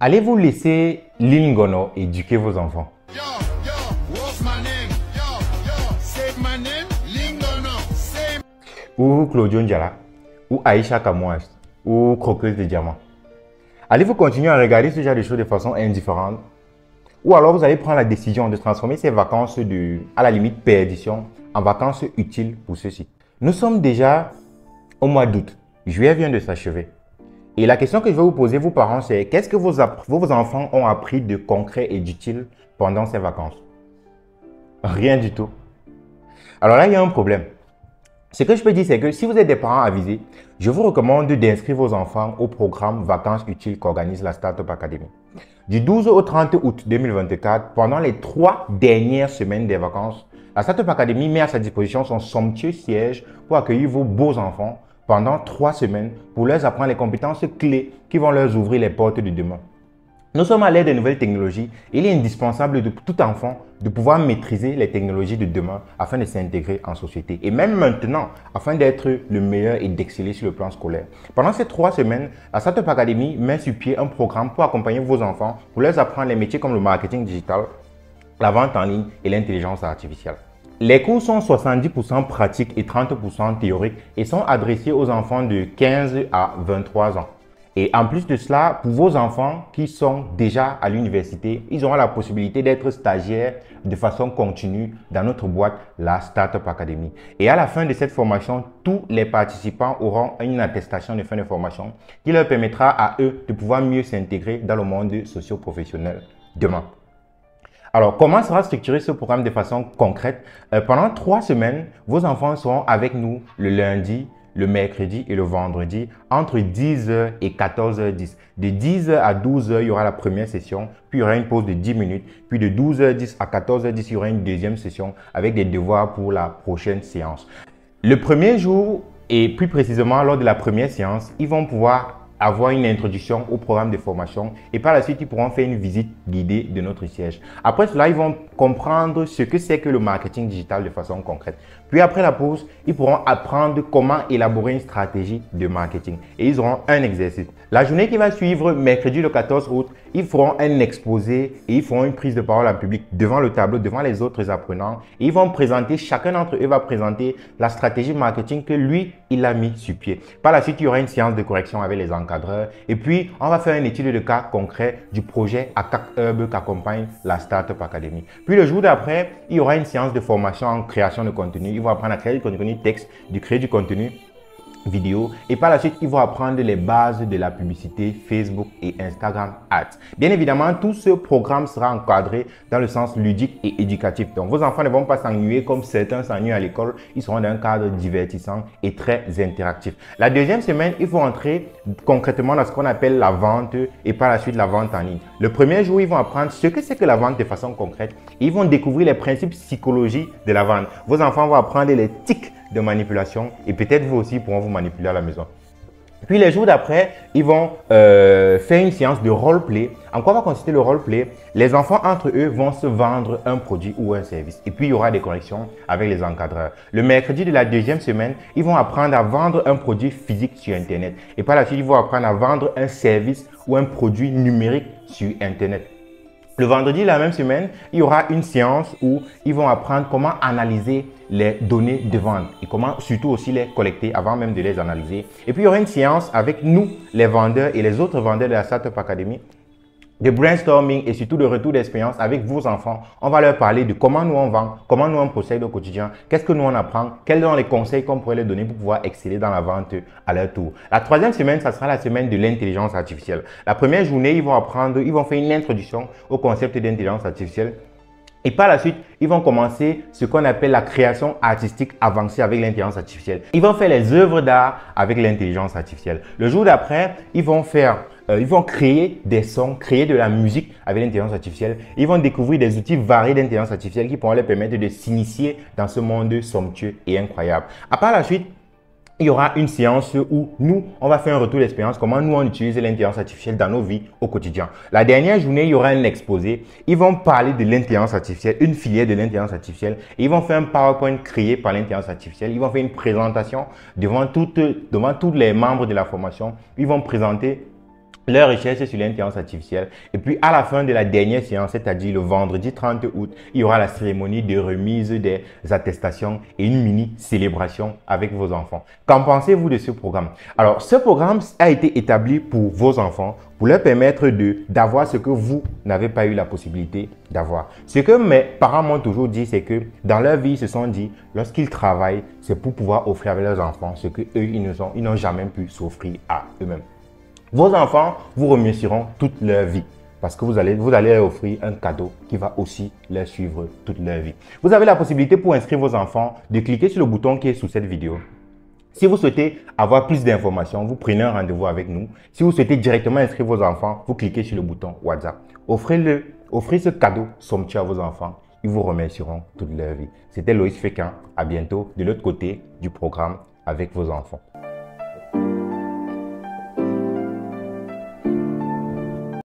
Allez-vous laisser Lingono éduquer vos enfants? Ou Claudio Ndiala, ou Aïcha Kamouas, ou Croqueuse de Diamant. Allez-vous continuer à regarder ce genre de choses de façon indifférente? Ou alors vous allez prendre la décision de transformer ces vacances à la limite perdition en vacances utiles pour ceux-ci. Nous sommes déjà au mois d'août. Juillet vient de s'achever. Et la question que je vais vous poser, vous parents, c'est qu'est-ce que vos enfants ont appris de concret et d'utile pendant ces vacances? Rien du tout. Alors là, il y a un problème. Ce que je peux dire, c'est que si vous êtes des parents avisés, je vous recommande d'inscrire vos enfants au programme Vacances utiles qu'organise la Startup Academy. Du 12 au 30 août 2024, pendant les 3 dernières semaines des vacances, la Startup Academy met à sa disposition son somptueux siège pour accueillir vos beaux enfants pendant 3 semaines pour leur apprendre les compétences clés qui vont leur ouvrir les portes de demain. Nous sommes à l'ère des nouvelles technologies et il est indispensable de tout enfant de pouvoir maîtriser les technologies de demain afin de s'intégrer en société et même maintenant afin d'être le meilleur et d'exceller sur le plan scolaire. Pendant ces 3 semaines, la Startup Academy met sur pied un programme pour accompagner vos enfants pour leur apprendre les métiers comme le marketing digital, la vente en ligne et l'intelligence artificielle. Les cours sont 70% pratiques et 30% théoriques et sont adressés aux enfants de 15 à 23 ans. Et en plus de cela, pour vos enfants qui sont déjà à l'université, ils auront la possibilité d'être stagiaires de façon continue dans notre boîte, la Startup Academy. Et à la fin de cette formation, tous les participants auront une attestation de fin de formation qui leur permettra à eux de pouvoir mieux s'intégrer dans le monde socio-professionnel demain. Alors, comment sera structuré ce programme de façon concrète? Pendant 3 semaines, vos enfants seront avec nous le lundi, le mercredi et le vendredi entre 10h et 14h10. De 10h à 12h, il y aura la première session, puis il y aura une pause de 10 minutes, puis de 12h10 à 14h10, il y aura une deuxième session avec des devoirs pour la prochaine séance. Le premier jour, et plus précisément lors de la première séance, ils vont pouvoir avoir une introduction au programme de formation et par la suite, ils pourront faire une visite guidée de notre siège. Après cela, ils vont comprendre ce que c'est que le marketing digital de façon concrète. Puis après la pause, ils pourront apprendre comment élaborer une stratégie de marketing et ils auront un exercice. La journée qui va suivre, mercredi le 14 août, ils feront un exposé et ils feront une prise de parole en public devant le tableau, devant les autres apprenants. Et ils vont présenter, chacun d'entre eux va présenter la stratégie marketing que lui, il a mis sur pied. Par la suite, il y aura une séance de correction avec les encadreurs. Et puis, on va faire une étude de cas concret du projet ACAC-Hub qu'accompagne la Startup Academy. Puis le jour d'après, il y aura une séance de formation en création de contenu. Ils vont apprendre à créer du contenu texte, de créer du contenu vidéo et par la suite, ils vont apprendre les bases de la publicité Facebook et Instagram Ads. Bien évidemment, tout ce programme sera encadré dans le sens ludique et éducatif. Donc, vos enfants ne vont pas s'ennuyer comme certains s'ennuient à l'école. Ils seront dans un cadre divertissant et très interactif. La deuxième semaine, il faut entrer concrètement dans ce qu'on appelle la vente et par la suite la vente en ligne. Le premier jour, ils vont apprendre ce que c'est que la vente de façon concrète. Ils vont découvrir les principes psychologiques de la vente. Vos enfants vont apprendre les tics de manipulation et peut-être vous aussi pourront vous manipuler à la maison. Puis les jours d'après, ils vont faire une séance de roleplay. En quoi va consister le roleplay? Les enfants entre eux vont se vendre un produit ou un service. Et puis il y aura des corrections avec les encadreurs. Le mercredi de la deuxième semaine, ils vont apprendre à vendre un produit physique sur Internet. Et par la suite, ils vont apprendre à vendre un service ou un produit numérique sur Internet. Le vendredi, la même semaine, il y aura une séance où ils vont apprendre comment analyser les données de vente et comment surtout aussi les collecter avant même de les analyser. Et puis, il y aura une séance avec nous, les vendeurs et les autres vendeurs de la Startup Academy, de brainstorming et surtout de retour d'expérience avec vos enfants. On va leur parler de comment nous on vend, comment nous on procède au quotidien, qu'est-ce que nous on apprend, quels sont les conseils qu'on pourrait leur donner pour pouvoir exceller dans la vente à leur tour. La troisième semaine, ça sera la semaine de l'intelligence artificielle. La première journée, ils vont faire une introduction au concept d'intelligence artificielle. Et par la suite, ils vont commencer ce qu'on appelle la création artistique avancée avec l'intelligence artificielle. Ils vont faire les œuvres d'art avec l'intelligence artificielle. Le jour d'après, ils vont créer des sons, créer de la musique avec l'intelligence artificielle. Ils vont découvrir des outils variés d'intelligence artificielle qui pourront leur permettre de s'initier dans ce monde somptueux et incroyable. À part la suite, il y aura une séance où nous, on va faire un retour d'expérience, comment nous, on utilise l'intelligence artificielle dans nos vies au quotidien. La dernière journée, il y aura un exposé. Ils vont parler de l'intelligence artificielle, une filière de l'intelligence artificielle. Et ils vont faire un PowerPoint créé par l'intelligence artificielle. Ils vont faire une présentation devant tous les membres de la formation. Ils vont présenter leur recherche sur l'intelligence artificielle. Et puis, à la fin de la dernière séance, c'est-à-dire le vendredi 30 août, il y aura la cérémonie de remise des attestations et une mini célébration avec vos enfants. Qu'en pensez-vous de ce programme? Alors, ce programme a été établi pour vos enfants, pour leur permettre d'avoir ce que vous n'avez pas eu la possibilité d'avoir. Ce que mes parents m'ont toujours dit, c'est que dans leur vie, ils se sont dit, lorsqu'ils travaillent, c'est pour pouvoir offrir à leurs enfants ce que eux, ils n'ont jamais pu s'offrir à eux-mêmes. Vos enfants vous remercieront toute leur vie parce que vous allez leur offrir un cadeau qui va aussi les suivre toute leur vie. Vous avez la possibilité pour inscrire vos enfants de cliquer sur le bouton qui est sous cette vidéo. Si vous souhaitez avoir plus d'informations, vous prenez un rendez-vous avec nous. Si vous souhaitez directement inscrire vos enfants, vous cliquez sur le bouton WhatsApp. Offrez ce cadeau somptueux à vos enfants. Ils vous remercieront toute leur vie. C'était Loïs Féquin. À bientôt de l'autre côté du programme avec vos enfants.